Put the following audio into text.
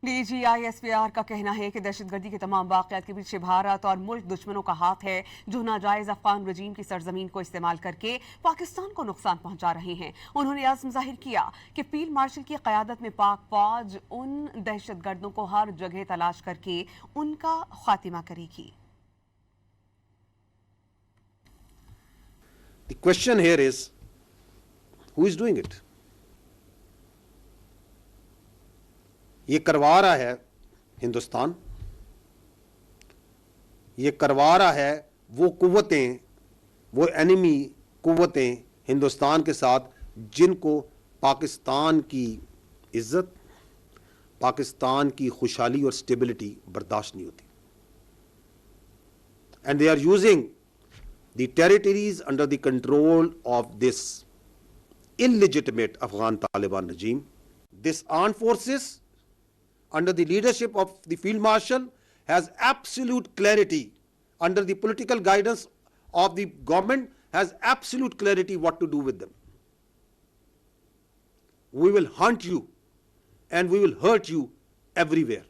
D G ISPR کا کہنا ہے کہ دہشت گردی کے تمام واقعات کے پیچھے بھارت اور ملک دشمنوں کا ہاتھ ہے جو ناجائز افغان رجیم کی سرزمین کو استعمال کر کے پاکستان کو نقصان پہنچا رہے ہیں. انہوں نے عزم ظاہر کیا کہ فیلڈ مارشل کی قیادت میں پاک فوج ان دہشت گردوں کو ہر جگہ تلاش کر کے ان کا خاتمہ کرے گی. The question here is, who is doing it? یہ کروا رہا ہے ہندوستان، یہ کروا رہا ہے وہ قوتیں، وہ اینیمی قوتیں ہندوستان کے ساتھ جن کو پاکستان کی عزت، پاکستان کی خوشحالی اور اسٹیبلٹی برداشت نہیں ہوتی. And they are using the territories under the control of this illegitimate Afghan Taliban regime. This armed forces under the leadership of the Field Marshal has absolute clarity, under the political guidance of the government, has absolute clarity what to do with them. We will hunt you and we will hurt you everywhere.